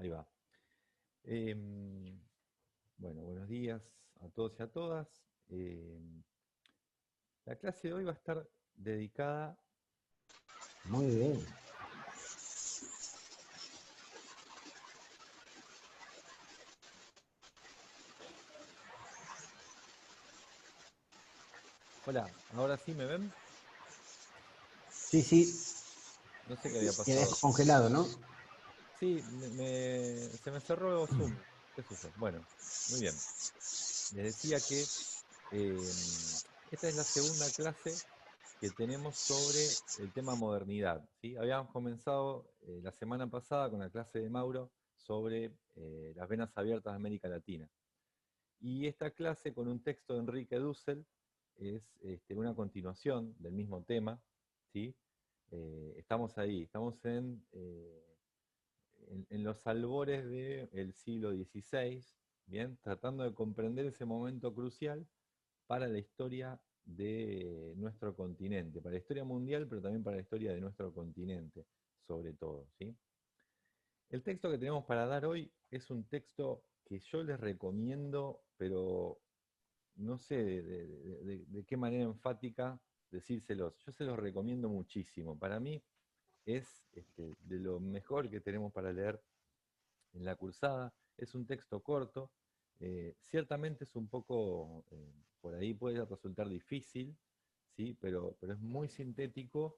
Ahí va. Bueno, buenos días a todos y a todas. La clase de hoy va a estar dedicada... Muy bien. Hola, ¿ahora sí me ven? Sí, sí, No sé qué había quedé pasado. congelado, ¿no? Sí, se me cerró Zoom, qué sé yo. Bueno, muy bien. Les decía que eh, esta es la segunda clase que tenemos sobre el tema modernidad, ¿sí? Habíamos comenzado la semana pasada con la clase de Mauro sobre las venas abiertas de América Latina. Y esta clase con un texto de Enrique Dussel es una continuación del mismo tema, ¿sí? Estamos ahí, estamos en los albores del siglo XVI, ¿bien? Tratando de comprender ese momento crucial para la historia de nuestro continente, para la historia mundial, pero también para la historia de nuestro continente, sobre todo, ¿sí? El texto que tenemos para dar hoy es un texto que yo les recomiendo, pero no sé de qué manera enfática decírselos. Yo se los recomiendo muchísimo. Para mí es de lo mejor que tenemos para leer en la cursada. Es un texto corto. Ciertamente es un poco, por ahí puede resultar difícil, ¿sí? Pero es muy sintético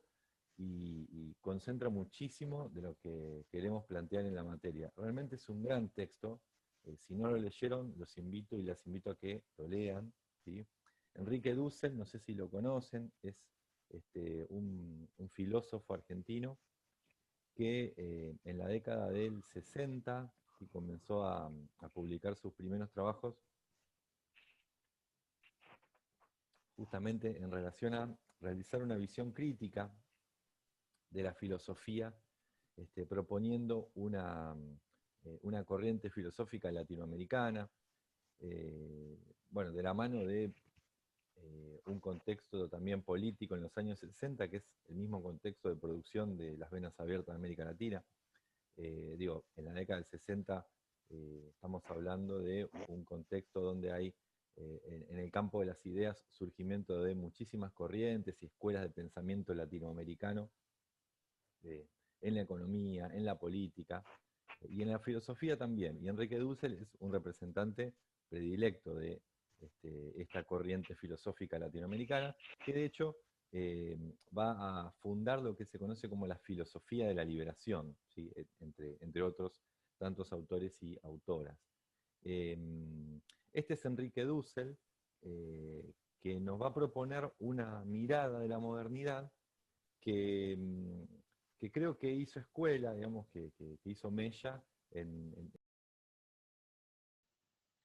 y concentra muchísimo de lo que queremos plantear en la materia. Realmente es un gran texto. Si no lo leyeron, los invito y las invito a que lo lean, ¿sí? Enrique Dussel, no sé si lo conocen, es un filósofo argentino que en la década del 60 y comenzó a publicar sus primeros trabajos justamente en relación a realizar una visión crítica de la filosofía, proponiendo una corriente filosófica latinoamericana, bueno, de la mano de un contexto también político en los años 60, que es el mismo contexto de producción de las venas abiertas de América Latina. Digo, en la década del 60 estamos hablando de un contexto donde hay en el campo de las ideas surgimiento de muchísimas corrientes y escuelas de pensamiento latinoamericano en la economía, en la política y en la filosofía también. Y Enrique Dussel es un representante predilecto de esta corriente filosófica latinoamericana, que de hecho va a fundar lo que se conoce como la filosofía de la liberación, ¿sí? Entre otros tantos autores y autoras. Eh, este es Enrique Dussel, que nos va a proponer una mirada de la modernidad que, que creo que hizo escuela, digamos, que hizo mella en...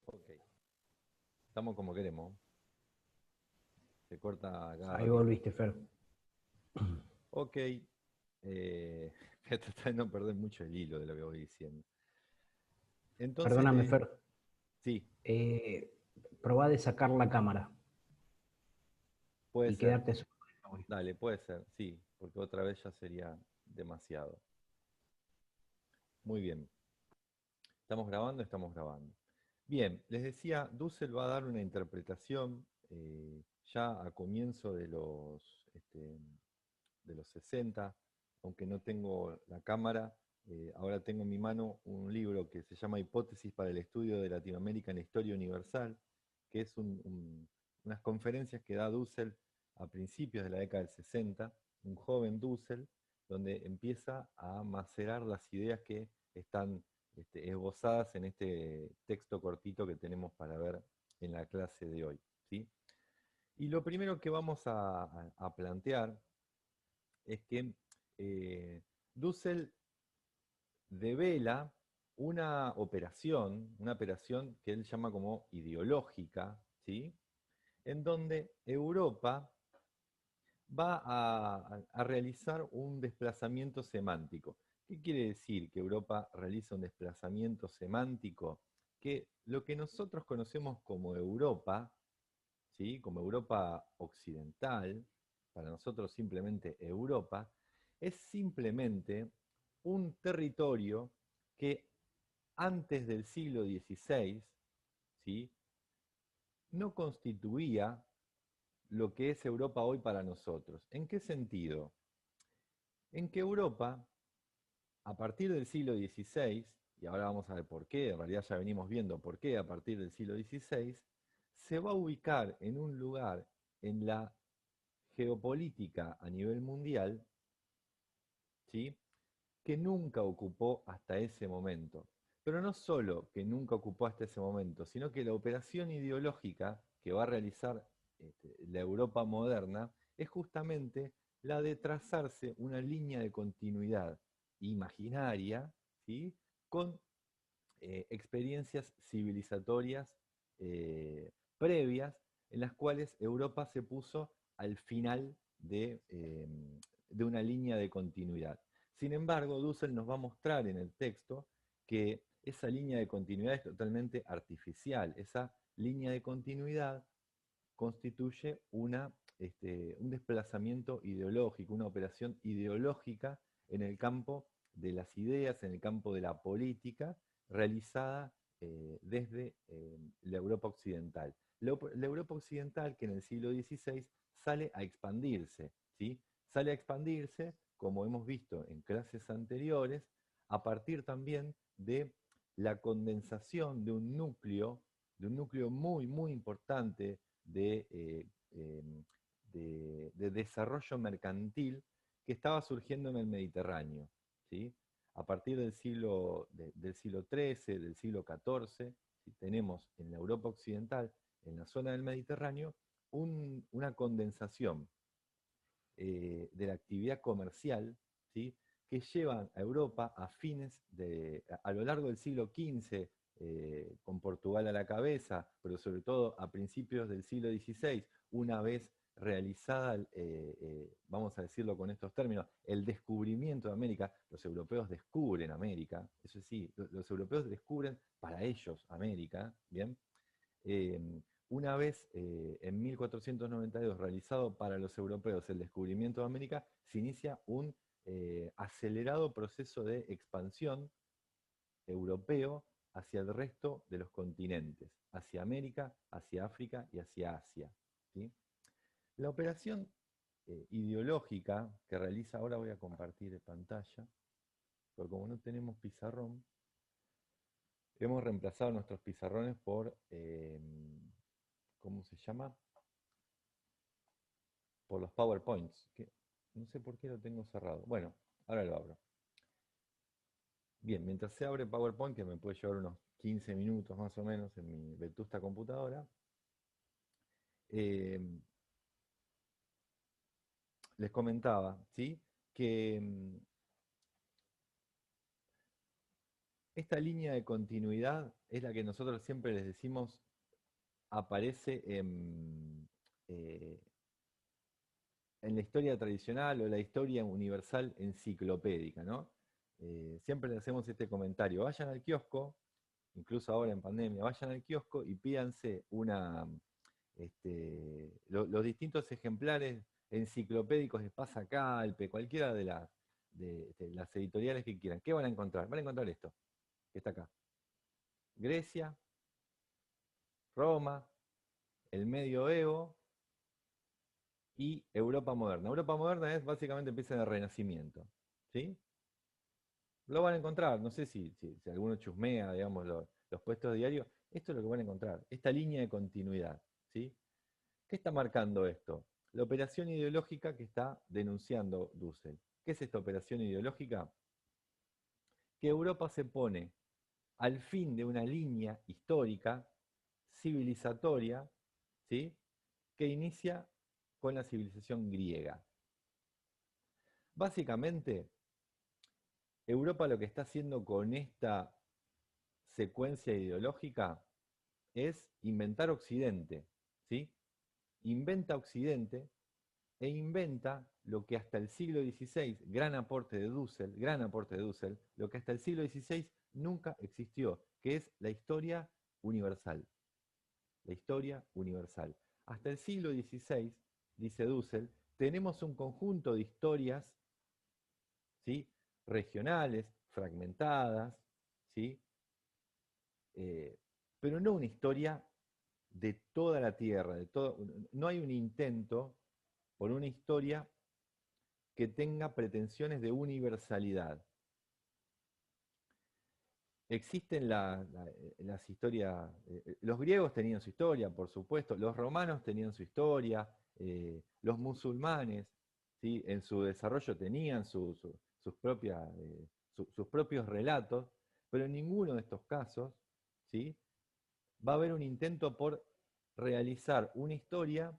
Ok, estamos como queremos. Se corta cada Ahí ratito. volviste, Fer. Ok, voy a tratar de no perder mucho el hilo de lo que voy diciendo. Entonces, Perdóname, Fer. sí, Eh, Probá de sacar la cámara puede y ser. quedarte solo en el audio. Dale, puede ser, sí, porque otra vez ya sería demasiado. Muy bien. ¿Estamos grabando? Estamos grabando. Bien, les decía, Dussel va a dar una interpretación ya a comienzo de los 60, aunque no tengo la cámara, ahora tengo en mi mano un libro que se llama Hipótesis para el estudio de Latinoamérica en la Historia Universal, que es unas conferencias que da Dussel a principios de la década del 60, un joven Dussel, donde empieza a macerar las ideas que están esbozadas en este texto cortito que tenemos para ver en la clase de hoy, ¿sí? Y lo primero que vamos a plantear es que Dussel devela una operación que él llama como ideológica, ¿sí? En donde Europa va a realizar un desplazamiento semántico. ¿Qué quiere decir que Europa realiza un desplazamiento semántico? Que lo que nosotros conocemos como Europa, ¿sí? Como Europa occidental, para nosotros simplemente Europa, es simplemente un territorio que antes del siglo XVI, ¿sí?, no constituía lo que es Europa hoy para nosotros. ¿En qué sentido? En que Europa, a partir del siglo XVI, y ahora vamos a ver por qué, en realidad ya venimos viendo por qué a partir del siglo XVI, se va a ubicar en un lugar en la geopolítica a nivel mundial, ¿sí?, que nunca ocupó hasta ese momento. Pero no solo que nunca ocupó hasta ese momento, sino que la operación ideológica que va a realizar la Europa moderna es justamente la de trazarse una línea de continuidad imaginaria, ¿sí?, con experiencias civilizatorias previas en las cuales Europa se puso al final de una línea de continuidad. Sin embargo, Dussel nos va a mostrar en el texto que esa línea de continuidad es totalmente artificial. Esa línea de continuidad constituye un desplazamiento ideológico, una operación ideológica en el campo de las ideas, en el campo de la política, realizada desde la Europa occidental. La Europa occidental que en el siglo XVI sale a expandirse, ¿sí? Sale a expandirse, como hemos visto en clases anteriores, a partir también de la condensación de un núcleo muy, muy importante de desarrollo mercantil que estaba surgiendo en el Mediterráneo, ¿sí? A partir del siglo XIII, del siglo XIV, ¿sí?, tenemos en la Europa occidental, en la zona del Mediterráneo, una condensación de la actividad comercial, ¿sí?, que llevan a Europa a lo largo del siglo XV, con Portugal a la cabeza, pero sobre todo a principios del siglo XVI, una vez realizada, vamos a decirlo con estos términos, el descubrimiento de América. Los europeos descubren América, eso sí, los europeos descubren para ellos América, ¿bien? Eh, una vez en 1492 realizado para los europeos el descubrimiento de América, se inicia un acelerado proceso de expansión europeo hacia el resto de los continentes, hacia América, hacia África y hacia Asia, ¿sí? La operación ideológica que realiza, ahora voy a compartir pantalla, porque como no tenemos pizarrón, hemos reemplazado nuestros pizarrones por, ¿cómo se llama? Por los PowerPoints, que no sé por qué lo tengo cerrado. Bueno, ahora lo abro. Bien, mientras se abre PowerPoint, que me puede llevar unos 15 minutos más o menos en mi vetusta computadora, eh, les comentaba, ¿sí?, que esta línea de continuidad es la que nosotros siempre les decimos aparece en la historia tradicional o la historia universal enciclopédica, ¿no? Siempre le hacemos este comentario: vayan al kiosco, incluso ahora en pandemia, vayan al kiosco y pídanse los distintos ejemplares enciclopédicos de Pasacalpe, cualquiera de las editoriales que quieran. ¿Qué van a encontrar? Van a encontrar esto, que está acá. Grecia, Roma, el Medioevo y Europa moderna. Europa moderna es básicamente empieza en el Renacimiento, ¿sí? Lo van a encontrar, no sé si alguno chusmea, digamos, los puestos diarios, esto es lo que van a encontrar, esta línea de continuidad, ¿sí? ¿Qué está marcando esto? La operación ideológica que está denunciando Dussel. ¿Qué es esta operación ideológica? Que Europa se pone al fin de una línea histórica, civilizatoria, ¿sí?, que inicia con la civilización griega. Básicamente, Europa lo que está haciendo con esta secuencia ideológica es inventar Occidente, ¿sí? Inventa Occidente e inventa lo que hasta el siglo XVI, gran aporte de Dussel, lo que hasta el siglo XVI nunca existió, que es la historia universal. La historia universal. Hasta el siglo XVI, dice Dussel, tenemos un conjunto de historias, ¿sí?, regionales, fragmentadas, ¿sí?, pero no una historia de toda la Tierra, no hay un intento por una historia que tenga pretensiones de universalidad. Existen las historias, los griegos tenían su historia, por supuesto, los romanos tenían su historia, los musulmanes, ¿sí? En su desarrollo tenían sus propios relatos, pero en ninguno de estos casos, ¿sí? Va a haber un intento por realizar una historia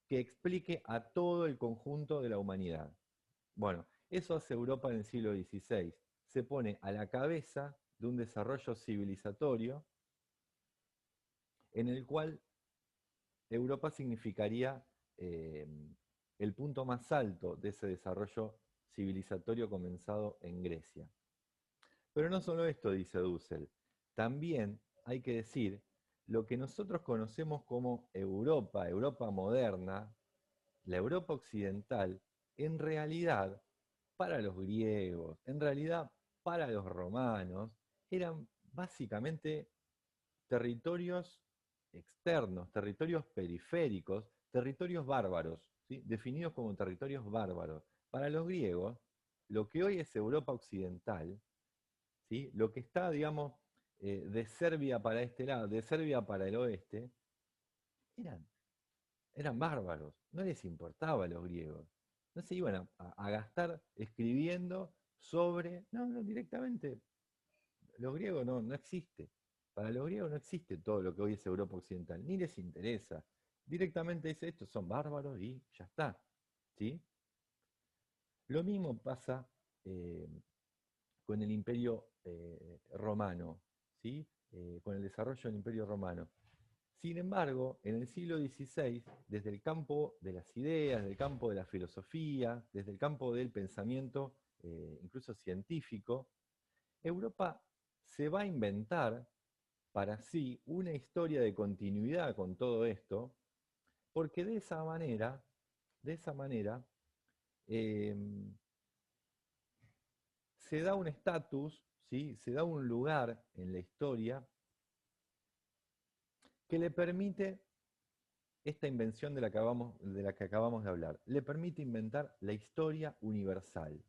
que explique a todo el conjunto de la humanidad. Bueno, eso hace Europa en el siglo XVI. Se pone a la cabeza de un desarrollo civilizatorio en el cual Europa significaría el punto más alto de ese desarrollo civilizatorio comenzado en Grecia. Pero no solo esto, dice Dussel, también hay que decir lo que nosotros conocemos como Europa, Europa moderna, la Europa occidental, en realidad, para los griegos, en realidad para los romanos, eran básicamente territorios externos, territorios periféricos, territorios bárbaros, ¿sí? Definidos como territorios bárbaros. Para los griegos, lo que hoy es Europa occidental, ¿sí? Lo que está, digamos, de Serbia para este lado, de Serbia para el oeste, eran, eran bárbaros, no les importaba a los griegos. No se iban a gastar escribiendo sobre, no, directamente, los griegos no existe. Para los griegos no existe todo lo que hoy es Europa occidental, ni les interesa. Directamente dice, estos son bárbaros y ya está. ¿Sí? Lo mismo pasa con el imperio romano, ¿sí? Con el desarrollo del imperio romano. Sin embargo, en el siglo XVI, desde el campo de las ideas, del campo de la filosofía, desde el campo del pensamiento, incluso científico, Europa se va a inventar para sí una historia de continuidad con todo esto, porque de esa manera, eh, se da un estatus, ¿sí? Se da un lugar en la historia que le permite esta invención de la que acabamos de hablar. Le permite inventar la historia universal.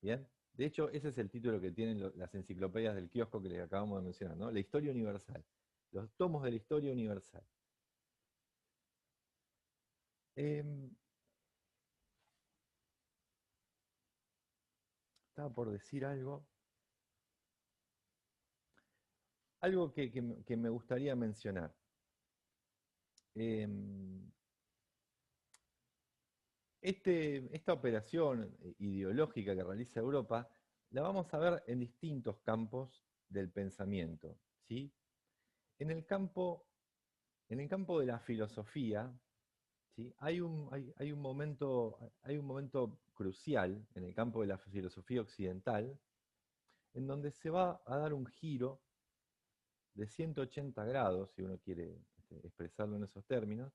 ¿Bien? De hecho, ese es el título que tienen las enciclopedias del kiosco que les acabamos de mencionar, ¿no? La historia universal. Los tomos de la historia universal. Estaba por decir algo. Algo que me gustaría mencionar. Esta operación ideológica que realiza Europa la vamos a ver en distintos campos del pensamiento, ¿sí? En el campo, en el campo de la filosofía, ¿sí? Hay un momento crucial en el campo de la filosofía occidental, en donde se va a dar un giro de 180 grados, si uno quiere expresarlo en esos términos,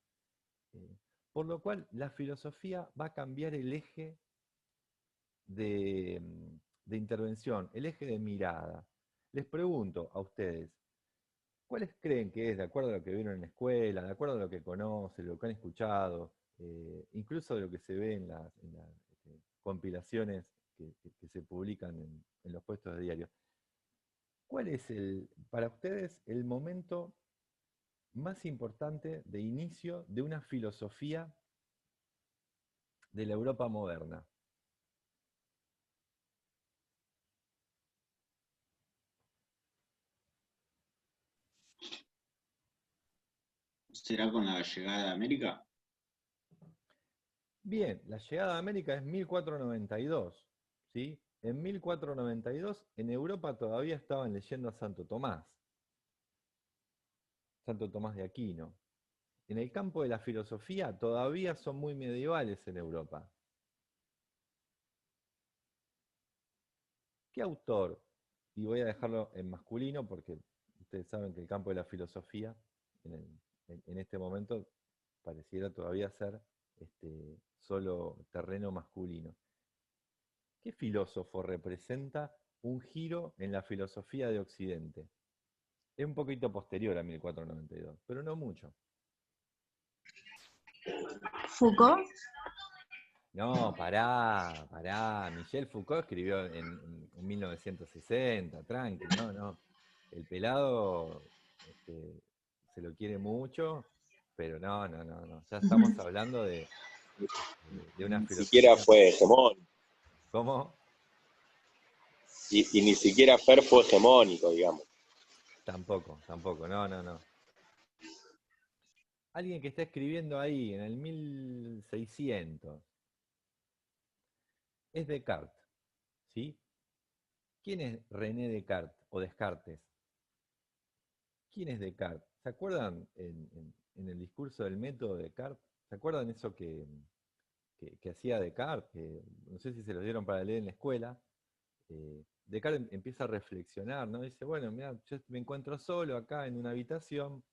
eh, por lo cual la filosofía va a cambiar el eje de, de intervención, el eje de mirada. Les pregunto a ustedes, ¿cuáles creen que es, de acuerdo a lo que vieron en la escuela, de acuerdo a lo que conocen, lo que han escuchado, incluso de lo que se ve en las compilaciones que se publican en los puestos de diario? ¿Cuál es para ustedes el momento más importante de inicio de una filosofía de la Europa moderna? ¿Será con la llegada de América? Bien, la llegada de América es 1492, ¿sí? En 1492 en Europa todavía estaban leyendo a Santo Tomás de Aquino. En el campo de la filosofía todavía son muy medievales en Europa. ¿Qué autor? Y voy a dejarlo en masculino porque ustedes saben que el campo de la filosofía en este momento pareciera todavía ser solo terreno masculino. ¿Qué filósofo representa un giro en la filosofía de Occidente? Es un poquito posterior a 1492, pero no mucho. Foucault. No, pará. Michel Foucault escribió en 1960, tranqui, no. El pelado se lo quiere mucho, pero no. Ya estamos hablando de una Ni siquiera filosofía. fue hegemónico. ¿Cómo? Y ni siquiera Fer fue hegemónico, digamos. Tampoco, no. Alguien que está escribiendo ahí en el 1600 es Descartes, ¿sí? ¿Quién es René Descartes o Descartes? ¿Quién es Descartes? ¿Se acuerdan en el discurso del método de Descartes? ¿Se acuerdan eso que hacía Descartes? No sé si se lo dieron para leer en la escuela. Descartes empieza a reflexionar, ¿no? Dice, bueno, mira, yo me encuentro solo acá en una habitación,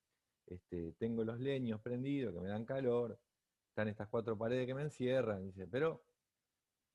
tengo los leños prendidos que me dan calor, están estas cuatro paredes que me encierran, dice, pero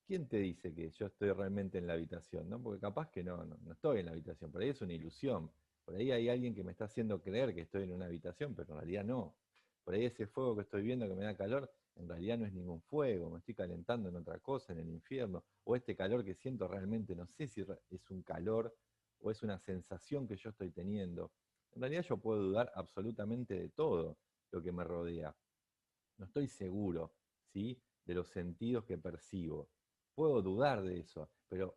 ¿quién te dice que yo estoy realmente en la habitación? ¿No? Porque capaz que no estoy en la habitación, por ahí es una ilusión. Por ahí hay alguien que me está haciendo creer que estoy en una habitación, pero en realidad no. Por ahí ese fuego que estoy viendo que me da calor, en realidad no es ningún fuego, me estoy calentando en otra cosa, en el infierno. O este calor que siento realmente, no sé si es un calor o es una sensación que yo estoy teniendo. En realidad yo puedo dudar absolutamente de todo lo que me rodea. No estoy seguro, ¿sí?, de los sentidos que percibo. Puedo dudar de eso, pero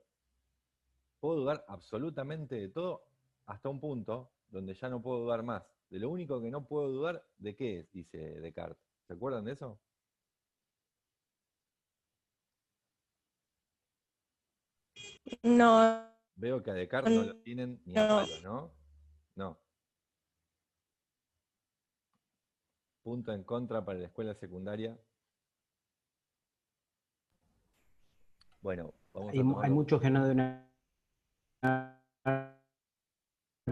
puedo dudar absolutamente de todo hasta un punto donde ya no puedo dudar más. De lo único que no puedo dudar, ¿de qué es?, dice Descartes. ¿Se acuerdan de eso? No, Veo que a Descartes no lo tienen ni a no. palo, ¿no? No. Punto en contra para la escuela secundaria. Bueno, vamos Hay, a hay tomarlo. muchos que no deben haber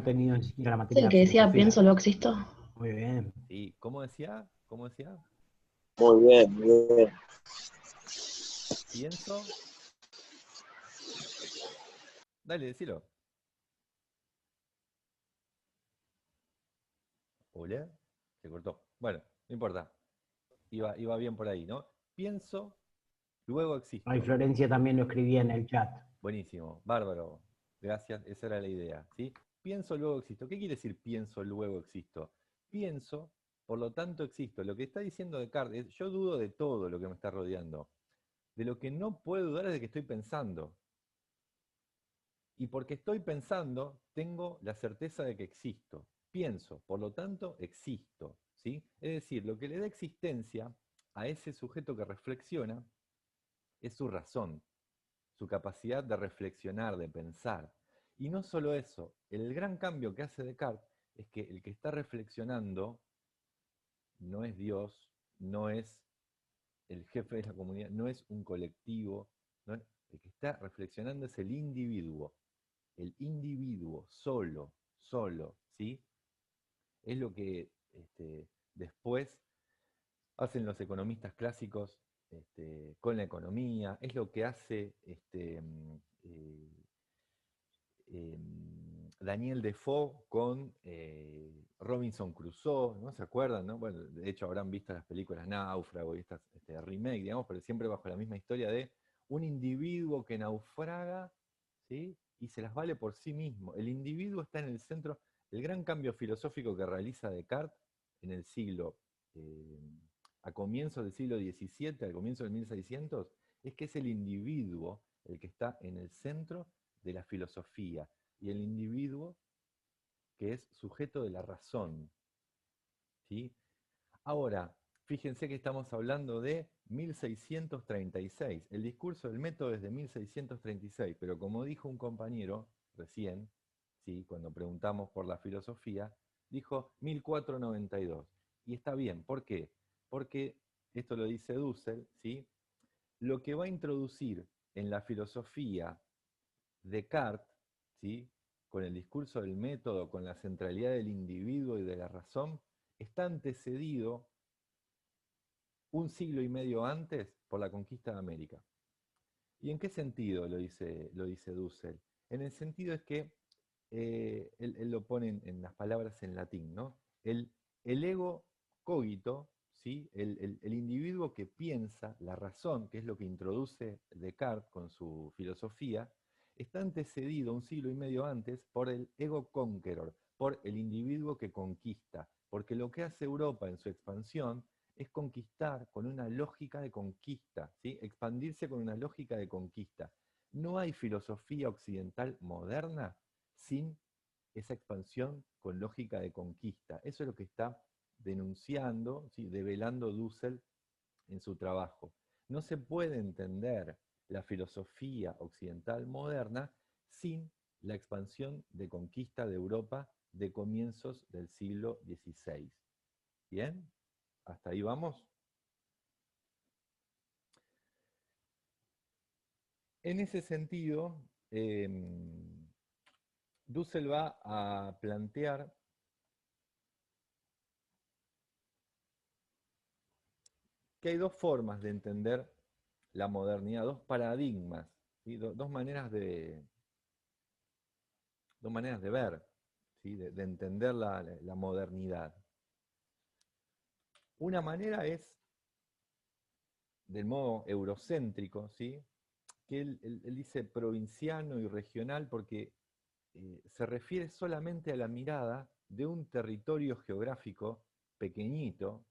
tenido ni siquiera la ¿Es el materia de que decía filosofía. pienso luego existo? Muy bien. Sí, ¿cómo decía? ¿Cómo decía? Muy bien, muy bien. Pienso. Dale, decilo. Hola, se cortó. Bueno, no importa. Iba bien por ahí, ¿no? Pienso, luego Ay, existo. Florencia también lo escribía en el chat. Buenísimo, bárbaro. Gracias, esa era la idea, ¿sí? Pienso, luego existo. ¿Qué quiere decir pienso, luego existo? Pienso, por lo tanto existo. Lo que está diciendo Descartes es, yo dudo de todo lo que me está rodeando. De lo que no puedo dudar es de que estoy pensando. Y porque estoy pensando, tengo la certeza de que existo. Pienso, por lo tanto, existo, ¿sí? Es decir, lo que le da existencia a ese sujeto que reflexiona es su razón, su capacidad de reflexionar, de pensar. Y no solo eso, el gran cambio que hace Descartes es que el que está reflexionando no es Dios, no es el jefe de la comunidad, no es un colectivo, ¿no? El que está reflexionando es el individuo solo, ¿sí? Es lo que después hacen los economistas clásicos con la economía, es lo que hace eh, Daniel Defoe con Robinson Crusoe, ¿no? ¿Se acuerdan? ¿No? Bueno, de hecho habrán visto las películas Náufrago y estas remake, digamos, pero siempre bajo la misma historia de un individuo que naufraga, ¿sí?, y se las vale por sí mismo. El individuo está en el centro. El gran cambio filosófico que realiza Descartes en el siglo, eh, a comienzos del siglo XVII, al comienzo del 1600, es que es el individuo el que está en el centro de la filosofía, y el individuo que es sujeto de la razón, ¿sí? Ahora, fíjense que estamos hablando de 1636. El discurso del método es de 1636, pero como dijo un compañero recién, ¿sí?, cuando preguntamos por la filosofía, dijo 1492. Y está bien, ¿por qué? Porque, esto lo dice Dussel, ¿sí?, lo que va a introducir en la filosofía Descartes, ¿sí?, con el discurso del método, con la centralidad del individuo y de la razón, está antecedido un siglo y medio antes por la conquista de América. ¿Y en qué sentido lo dice Dussel? En el sentido es que él lo pone en las palabras en latín, ¿no? El ego cogito, ¿sí? El individuo que piensa, la razón, que es lo que introduce Descartes con su filosofía, está antecedido un siglo y medio antes por el ego conqueror, por el individuo que conquista, porque lo que hace Europa en su expansión es conquistar con una lógica de conquista, ¿sí? Expandirse con una lógica de conquista. No hay filosofía occidental moderna sin esa expansión con lógica de conquista. Eso es lo que está denunciando, ¿sí? Develando Dussel en su trabajo. No se puede entender la filosofía occidental moderna sin la expansión de conquista de Europa de comienzos del siglo XVI. ¿Bien? ¿Hasta ahí vamos? En ese sentido, Dussel va a plantear que hay dos formas de entender la modernidad, dos paradigmas, ¿sí? Dos maneras de ver, ¿sí? de entender la modernidad. Una manera es del modo eurocéntrico, ¿sí? Que él dice provinciano y regional porque se refiere solamente a la mirada de un territorio geográfico pequeñito,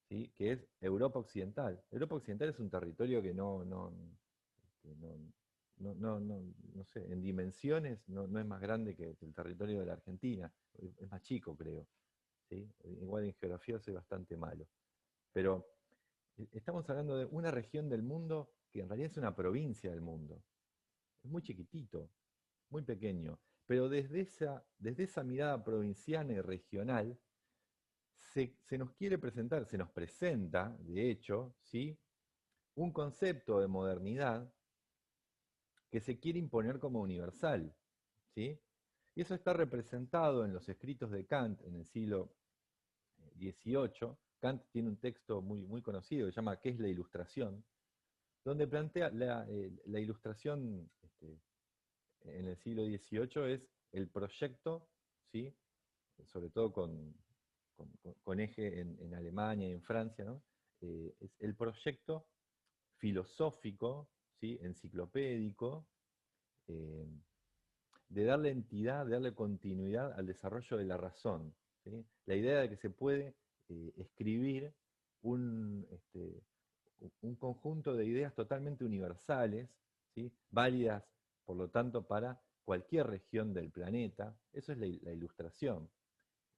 ¿sí? Que es Europa Occidental. Europa Occidental es un territorio que no sé, en dimensiones no es más grande que el territorio de la Argentina, es más chico, creo. ¿Sí? Igual en geografía soy bastante malo. Pero estamos hablando de una región del mundo que en realidad es una provincia del mundo. Es muy chiquitito, muy pequeño. Pero desde esa mirada provinciana y regional, se nos quiere presentar, se nos presenta, de hecho, ¿sí? Un concepto de modernidad que se quiere imponer como universal, ¿sí? Y eso está representado en los escritos de Kant en el siglo XVIII. Kant tiene un texto muy conocido que se llama ¿Qué es la ilustración?, donde plantea la ilustración en el siglo XVIII es el proyecto, ¿sí? Sobre todo con eje en Alemania y en Francia, ¿no? Es el proyecto filosófico, ¿sí? Enciclopédico, eh, de darle entidad, de darle continuidad al desarrollo de la razón, ¿sí? La idea de que se puede escribir un conjunto de ideas totalmente universales, ¿sí? Válidas, por lo tanto, para cualquier región del planeta. Eso es la ilustración.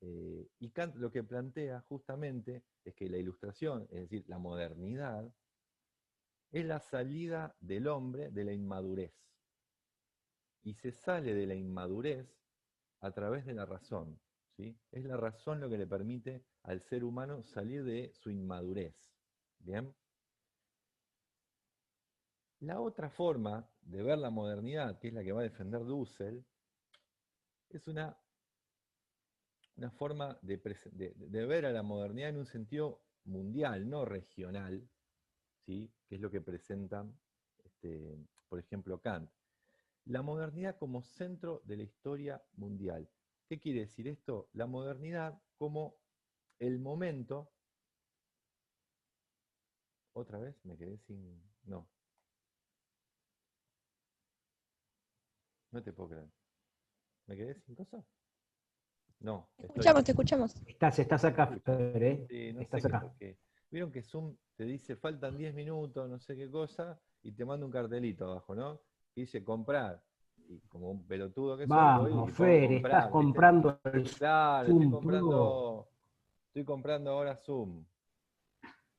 Y Kant lo que plantea justamente es que la ilustración, es decir, la modernidad, es la salida del hombre de la inmadurez. Y se sale de la inmadurez a través de la razón, ¿sí? Es la razón lo que le permite al ser humano salir de su inmadurez. ¿Bien? La otra forma de ver la modernidad, que es la que va a defender Dussel, es una forma de ver a la modernidad en un sentido mundial, no regional, ¿sí? Que es lo que presenta, por ejemplo, Kant. La modernidad como centro de la historia mundial. ¿Qué quiere decir esto? La modernidad como el momento... ¿Otra vez? Me quedé sin... No. No te puedo creer. ¿Me quedé sin cosa? No, estoy... Te escuchamos. Estás acá, Fer, ¿eh? Sí, no sé Estás qué acá. toqué. Vieron que Zoom te dice faltan 10 minutos, no sé qué cosa, y te manda un cartelito abajo, ¿no? Y dice comprar. Y como un pelotudo que soy, voy Vamos, y pongo Fer, estás comprar, ¿viste? comprando el Claro, Zoom Pro. estoy comprando ahora Zoom.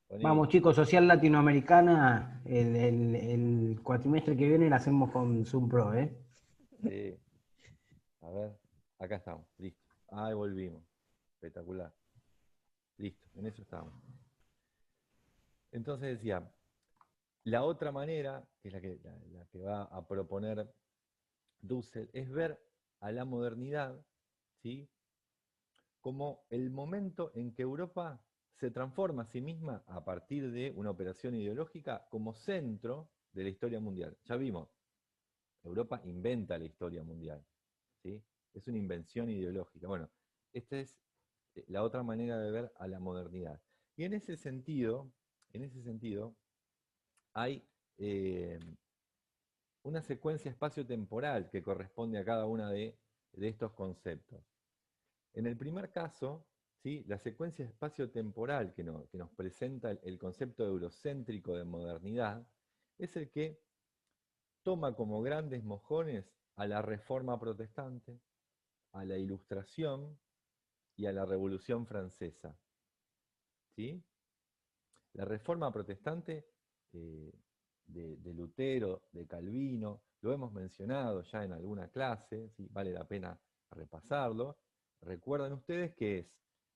Poní, Vamos, chicos, Social Latinoamericana, el cuatrimestre que viene la hacemos con Zoom Pro, ¿eh? sí. A ver, acá estamos, listo. Ahí volvimos. Espectacular. Listo, en eso estamos. Entonces decía, la otra manera, que es la que va a proponer Dussel, es ver a la modernidad, ¿sí? Como el momento en que Europa se transforma a sí misma a partir de una operación ideológica como centro de la historia mundial. Ya vimos, Europa inventa la historia mundial, ¿sí? Es una invención ideológica. Bueno, esta es la otra manera de ver a la modernidad. Y en ese sentido hay una secuencia espacio-temporal que corresponde a cada uno de estos conceptos. En el primer caso, ¿sí?, la secuencia espacio-temporal que nos presenta el concepto eurocéntrico de modernidad es el que toma como grandes mojones a la Reforma Protestante, a la Ilustración y a la Revolución Francesa. ¿Sí? La Reforma Protestante de Lutero, de Calvino, lo hemos mencionado ya en alguna clase, ¿sí? Vale la pena repasarlo. Recuerdan ustedes que es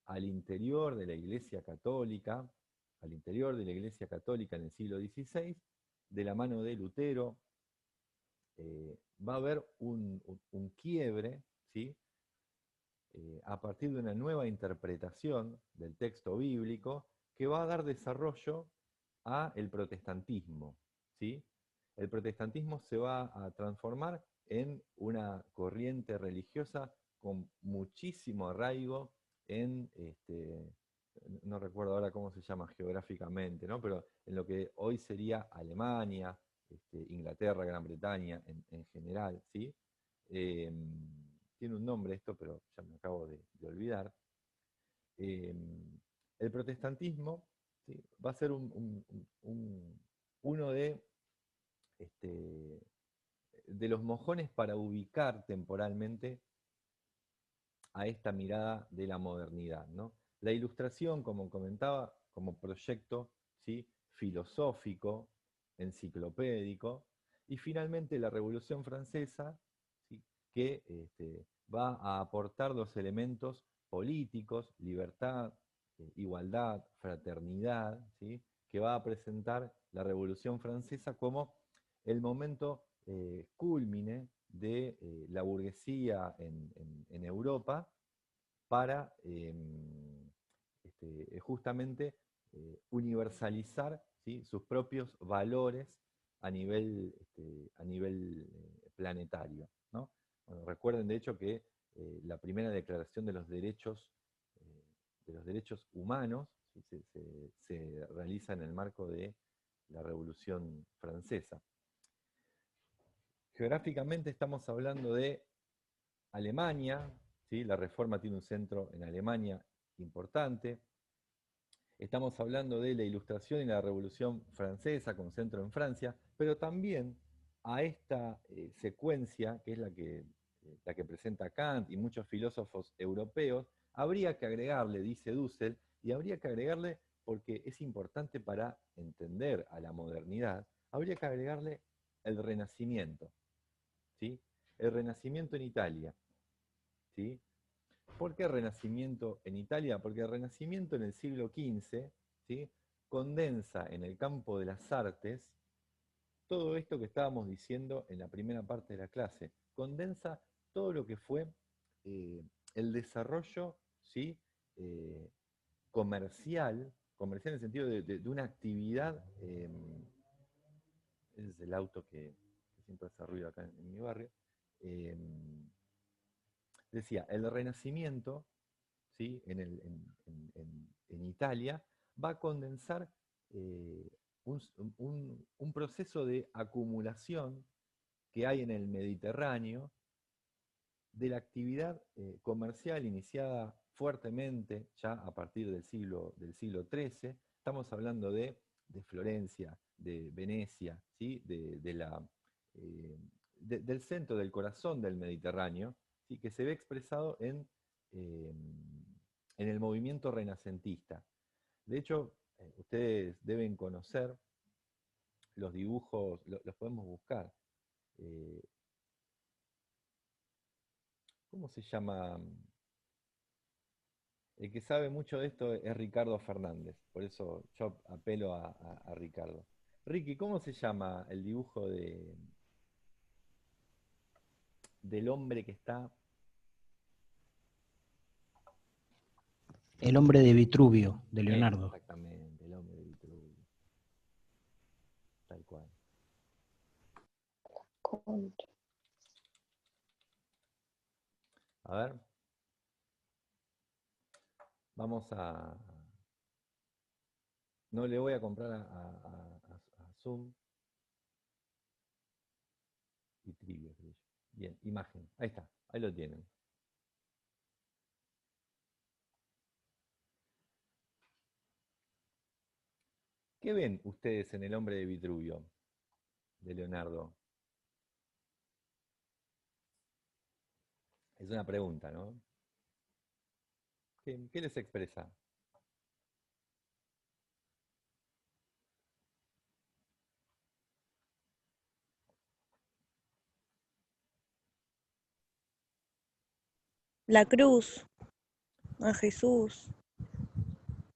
al interior de la Iglesia Católica, en el siglo XVI, de la mano de Lutero, va a haber un quiebre, ¿sí?, a partir de una nueva interpretación del texto bíblico que va a dar desarrollo al protestantismo, ¿sí? El protestantismo se va a transformar en una corriente religiosa con muchísimo arraigo en, no recuerdo ahora cómo se llama geográficamente, ¿no?, pero en lo que hoy sería Alemania, Inglaterra, Gran Bretaña en general, ¿sí? Tiene un nombre esto, pero ya me acabo de olvidar. El protestantismo, ¿sí?, va a ser uno de los mojones para ubicar temporalmente a esta mirada de la modernidad, ¿no? La Ilustración, como comentaba, como proyecto, ¿sí?, filosófico, enciclopédico, y finalmente la Revolución Francesa, ¿sí?, que va a aportar los elementos políticos, libertad, igualdad, fraternidad, ¿sí?, que va a presentar la Revolución Francesa como el momento cúlmine de la burguesía en Europa para justamente universalizar, ¿sí?, sus propios valores a nivel planetario, ¿no? Bueno, recuerden de hecho que la primera declaración de los derechos humanos, ¿sí?, se realiza en el marco de la Revolución Francesa. Geográficamente estamos hablando de Alemania, ¿sí? La Reforma tiene un centro en Alemania importante. Estamos hablando de la Ilustración y la Revolución Francesa con centro en Francia, pero también a esta secuencia, que es la que presenta Kant y muchos filósofos europeos, habría que agregarle, dice Dussel, y habría que agregarle porque es importante para entender a la modernidad, habría que agregarle el Renacimiento, ¿sí? El Renacimiento en Italia, ¿sí? ¿Por qué Renacimiento en Italia? Porque el Renacimiento en el siglo XV, ¿sí?, condensa en el campo de las artes todo esto que estábamos diciendo en la primera parte de la clase. Condensa todo lo que fue el desarrollo, ¿sí?, comercial en el sentido de una actividad, ese es el auto que siempre hace ruido acá en mi barrio, decía, el Renacimiento, ¿sí?, en Italia, va a condensar un proceso de acumulación que hay en el Mediterráneo de la actividad comercial iniciada fuertemente ya a partir del siglo XIII. Estamos hablando de Florencia, de Venecia, ¿sí?, del centro, del corazón del Mediterráneo, ¿sí?, que se ve expresado en el movimiento renacentista. De hecho, ustedes deben conocer los dibujos, los podemos buscar. ¿Cómo se llama? El que sabe mucho de esto es Ricardo Fernández, por eso yo apelo a Ricardo. Ricky, ¿cómo se llama el dibujo del hombre que está? El hombre de Vitruvio, de Leonardo. Exactamente, el hombre de Vitruvio. Tal cual. A ver. Vamos a... No le voy a comprar a Zoom y Trivia, creo yo. Bien, imagen. Ahí está, ahí lo tienen. ¿Qué ven ustedes en El hombre de Vitruvio, de Leonardo? Es una pregunta, ¿no? ¿Qué les expresa? La cruz, a Jesús.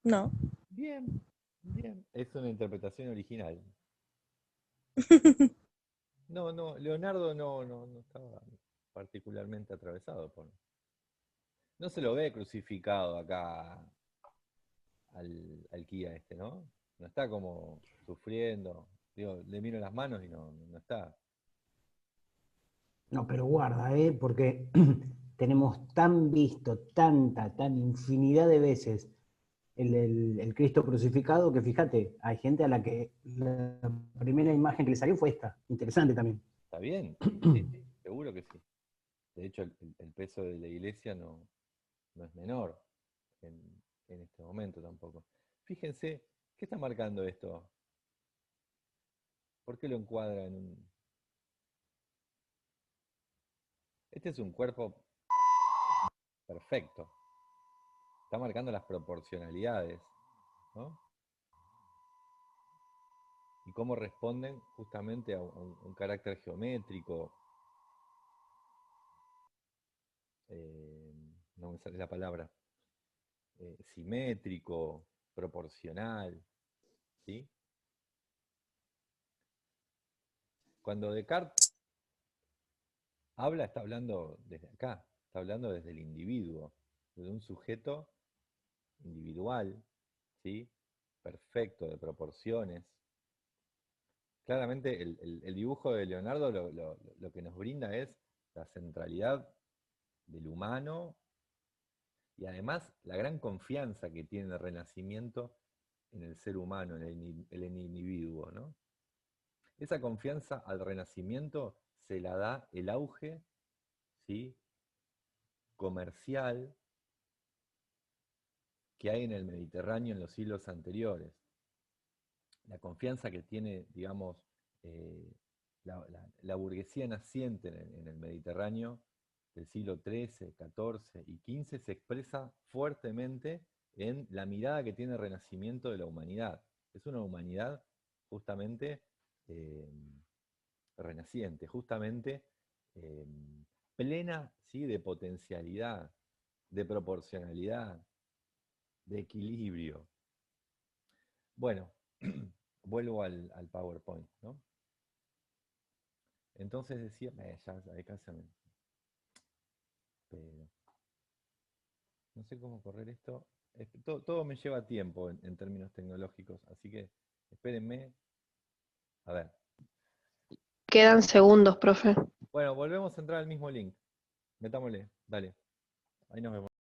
No. Bien, bien. Es una interpretación original. No, Leonardo no estaba particularmente atravesado por... No se lo ve crucificado acá al Kia este, ¿no? No está como sufriendo. Digo, le miro las manos y no está. No, pero guarda, porque tenemos tan visto, tan infinidad de veces el Cristo crucificado que fíjate, hay gente a la que la primera imagen que le salió fue esta. Interesante también. ¿Está bien? Sí, seguro que sí. De hecho, el peso de la iglesia no es menor en, en este momento tampoco. Fíjense, ¿qué está marcando esto? ¿Por qué lo encuadra en un... Este es un cuerpo perfecto. Está marcando las proporcionalidades, ¿no? Y cómo responden justamente a un carácter geométrico, no me sale la palabra, simétrico, proporcional, ¿sí? Cuando Descartes habla, está hablando desde acá, está hablando desde el individuo, de un sujeto individual, ¿sí? Perfecto, de proporciones. Claramente el dibujo de Leonardo lo que nos brinda es la centralidad del humano y además la gran confianza que tiene el Renacimiento en el ser humano, en el individuo, ¿no? Esa confianza al Renacimiento se la da el auge, ¿sí?, comercial que hay en el Mediterráneo en los siglos anteriores. La confianza que tiene, digamos, eh, la burguesía naciente en el Mediterráneo del siglo XIII, XIV y XV se expresa fuertemente en la mirada que tiene el Renacimiento de la humanidad. Es una humanidad justamente eh, renaciente, justamente eh, plena, ¿sí?, de potencialidad, de proporcionalidad, de equilibrio. Bueno, vuelvo al PowerPoint, ¿no? Entonces decía, ya acá se me... Pero no sé cómo correr esto. Todo me lleva tiempo en términos tecnológicos, así que espérenme. A ver. Quedan segundos, profe. Bueno, volvemos a entrar al mismo link. Metámosle, dale. Ahí nos vemos.